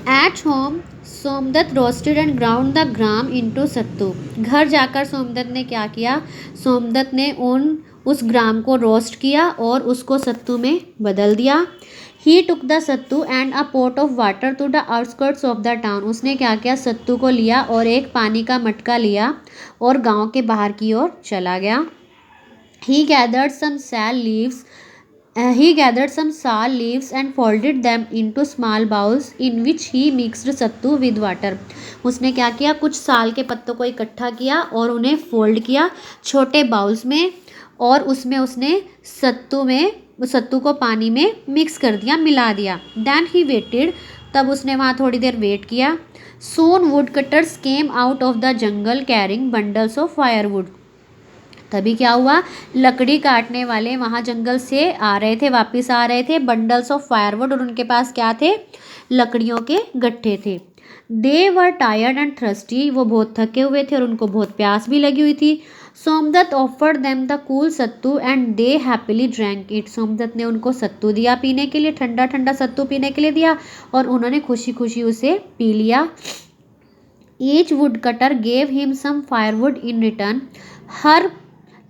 Eight home Somdatt roasted and ground the gram into sattu. घर जाकर सोमदत्त ने क्या किया, सोमदत्त ने उस ग्राम को रोस्ट किया और उसको सत्तू में बदल दिया। He took the sattu and a pot of water to the outskirts of the town. उसने क्या किया, सत्तू को लिया और एक पानी का मटका लिया और गांव के बाहर की ओर चला गया। He gathered some sal leaves. He gathered some sal leaves and folded them into small bowls in which he mixed sattu with water. उसने क्या किया, कुछ साल के पत्तों को इकट्ठा किया और उन्हें फोल्ड किया छोटे बाउल्स में और उसमें उसने सत्तू को पानी में मिक्स कर दिया, मिला दिया। Then he waited. तब उसने वहाँ थोड़ी देर वेट किया। Soon woodcutters came out of the jungle carrying bundles of firewood. तभी क्या हुआ, लकड़ी काटने वाले वहाँ जंगल से आ रहे थे, वापस आ रहे थे, बंडल्स ऑफ फायरवुड, और उनके पास क्या थे, लकड़ियों के गट्ठे थे। दे वर टायर्ड एंड थर्स्टी, वो बहुत थके हुए थे और उनको बहुत प्यास भी लगी हुई थी। Somdatt offered them the cool sattu and they happily drank it. Somdatt ने उनको सत्तू दिया पीने के लिए, ठंडा ठंडा सत्तू पीने के लिए दिया और उन्होंने खुशी खुशी उसे पी लिया। Each wood cutter gave him some firewood in return. हर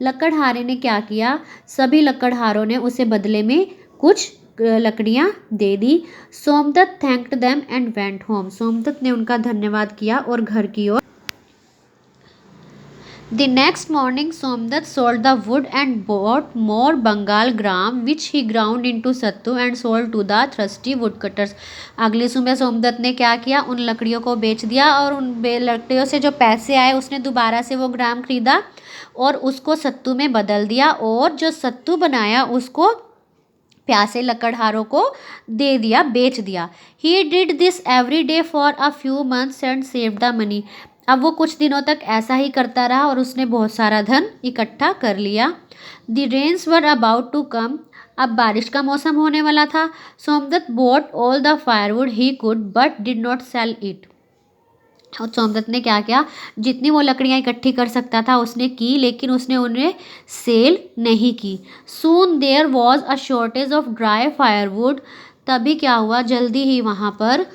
लकड़हारे ने क्या किया, सभी लकड़हारों ने उसे बदले में कुछ लकड़ियां दे दी। Somdatt thanked them and went home. Somdatt ने उनका धन्यवाद किया और घर की ओर। The next morning Somdatta sold the wood and bought more Bengal gram which he ground into sattu and sold to the thirsty woodcutters. अगली सुबह सोमदत्त ने क्या किया, उन लकड़ियों को बेच दिया और उन लकड़ियों से जो पैसे आए उसने दोबारा से वो ग्राम खरीदा और उसको सत्तू में बदल दिया और जो सत्तू बनाया उसको प्यासे लकड़हारों को दे दिया, बेच दिया। He did this every day for a few months and saved the money. अब वो कुछ दिनों तक ऐसा ही करता रहा और उसने बहुत सारा धन इकट्ठा कर लिया। The rains were about to come. अब बारिश का मौसम होने वाला था। Somdatt bought all the firewood he could but did not sell it. और सोमदत्त ने क्या किया, जितनी वो लकड़ियाँ इकट्ठी कर सकता था उसने की, लेकिन उसने उन्हें सेल नहीं की। Soon there was a shortage of dry firewood. तभी क्या हुआ, जल्दी ही वहाँ पर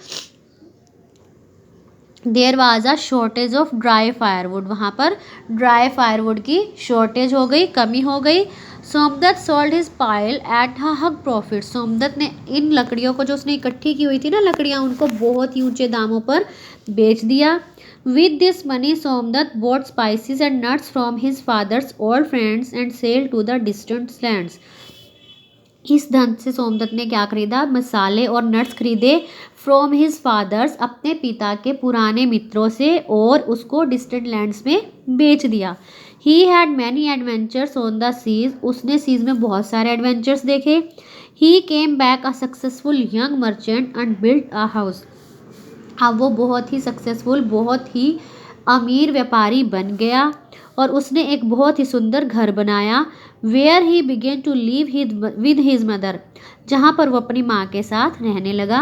there was a shortage of dry firewood, वहाँ पर ड्राई फायरवुड की शॉर्टेज हो गई, कमी हो गई। Somdatt sold his pile at a huge profit. Somdatt ने इन लकड़ियों को जो उसने इकट्ठी की हुई थी ना लकड़ियाँ, उनको बहुत ही ऊंचे दामों पर बेच दिया। With this money Somdatt bought spices and nuts from his father's old friends and sell to the distant lands. इस धन से सोमदत्त ने क्या खरीदा, मसाले और नट्स खरीदे फ्रॉम हिज फादर्स, अपने पिता के पुराने मित्रों से, और उसको डिस्टेंट लैंड्स में बेच दिया। He had many adventures on the seas, उसने सीज में बहुत सारे एडवेंचर्स देखे। He came back a successful young merchant and built a house. अब वो बहुत ही सक्सेसफुल, बहुत ही अमीर व्यापारी बन गया और उसने एक बहुत ही सुंदर घर बनाया। Where he began to live with his mother, जहाँ पर वो अपनी माँ के साथ रहने लगा।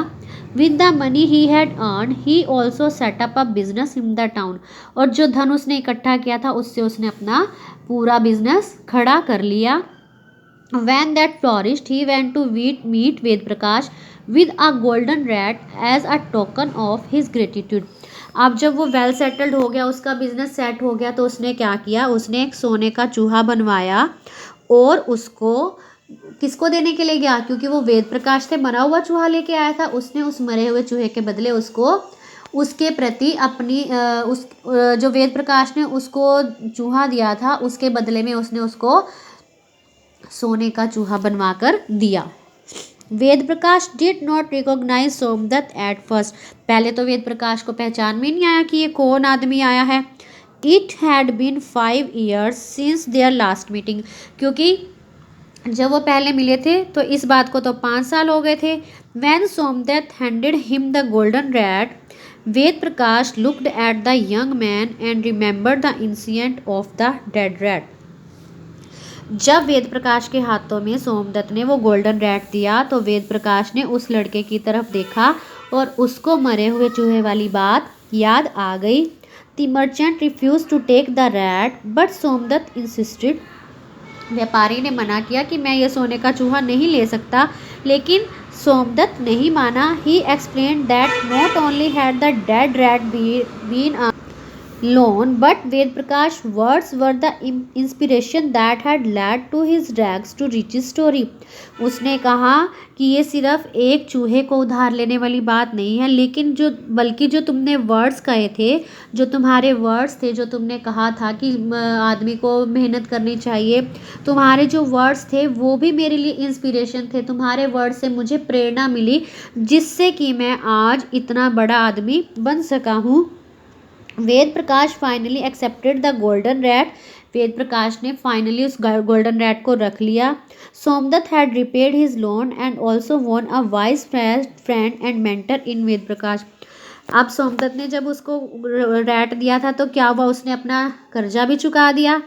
With the money he had earn he also set up a business in the town, और जो धन उसने इकट्ठा किया था उससे उसने अपना पूरा बिजनेस खड़ा कर लिया। When that flourished, he went to meet Ved Prakash with a golden rat as a token of his gratitude. अब जब वो वेल सेटल्ड हो गया, उसका बिजनेस सेट हो गया, तो उसने क्या किया, उसने एक सोने का चूहा बनवाया और उसको किसको देने के लिए गया, क्योंकि वो वेद प्रकाश से मरा हुआ चूहा लेके आया था। उसने उस मरे हुए चूहे के बदले उसको उसके प्रति अपनी जो वेद प्रकाश ने उसको चूहा दिया था उसके बदले में उसने उसको सोने का चूहा बनवाकर दिया। Ved Prakash did not recognise Somdatt at first. पहले तो वेद प्रकाश को पहचान में नहीं आया कि ये कौन आदमी आया है। It had been 5 years since their last meeting, क्योंकि जब वो पहले मिले थे तो इस बात को तो 5 साल हो गए थे। When Somdatt handed him the golden rat, Ved Prakash looked at the young man and remembered the incident of the dead rat. जब वेद प्रकाश के हाथों में सोमदत्त ने वो गोल्डन रैट दिया तो वेद प्रकाश ने उस लड़के की तरफ देखा और उसको मरे हुए चूहे वाली बात याद आ गई। The merchant refuse to take the rat but Somdatt insisted. व्यापारी ने मना किया कि मैं ये सोने का चूहा नहीं ले सकता, लेकिन सोमदत्त नहीं माना. He explained that not only had the dead rat been a loan, but Ved Prakash's words were the inspiration that had led to his rags to riches story. उसने कहा कि ये सिर्फ एक चूहे को उधार लेने वाली बात नहीं है, लेकिन बल्कि जो तुमने वर्ड्स कहे थे, जो तुम्हारे वर्ड्स थे, जो तुमने कहा था कि आदमी को मेहनत करनी चाहिए, तुम्हारे जो वर्ड्स थे वो भी मेरे लिए इंस्पिरेशन थे. तुम्हारे वर्ड से मुझे प्रेरणा मिली, जिससे कि मैं आज इतना बड़ा आदमी बन सका हूँ. Ved Prakash finally accepted the golden rat. Ved Prakash ने फाइनली उस गोल्डन रैट को रख लिया. Somdatt had repaid his loan and also won a wise friend and mentor in Ved Prakash. अब सोमदत्त ने जब उसको रैट दिया था तो क्या हुआ, उसने अपना कर्जा भी चुका दिया.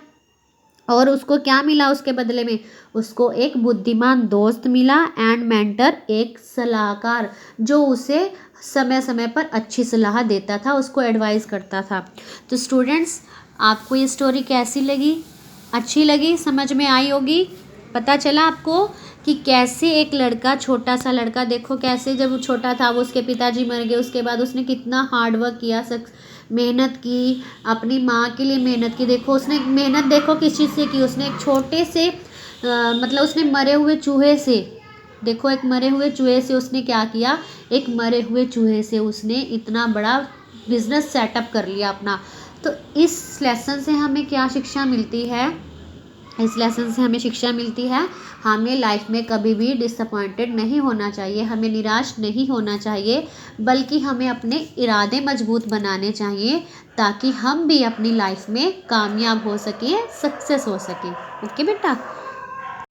और उसको क्या मिला उसके बदले में, उसको एक बुद्धिमान दोस्त मिला एंड मेंटर, एक सलाहकार जो उसे समय समय पर अच्छी सलाह देता था, उसको एडवाइस करता था. तो स्टूडेंट्स, आपको ये स्टोरी कैसी लगी? अच्छी लगी? समझ में आई होगी? पता चला आपको कि कैसे एक लड़का, छोटा सा लड़का, देखो कैसे जब वो छोटा था वो उसके पिताजी मर गए, उसके बाद उसने कितना हार्डवर्क किया, मेहनत की, अपनी माँ के लिए मेहनत की. देखो उसने मेहनत देखो किस चीज़ से की, उसने एक छोटे से मतलब उसने मरे हुए चूहे से, देखो एक मरे हुए चूहे से उसने क्या किया, एक मरे हुए चूहे से उसने इतना बड़ा बिजनेस सेटअप कर लिया अपना. तो इस लेसन से हमें क्या शिक्षा मिलती है? इस लेसन से हमें शिक्षा मिलती है हमें लाइफ में कभी भी डिसअपॉइंटेड नहीं होना चाहिए, हमें निराश नहीं होना चाहिए, बल्कि हमें अपने इरादे मजबूत बनाने चाहिए ताकि हम भी अपनी लाइफ में कामयाब हो सकें, सक्सेस हो सकें. ओके बेटा.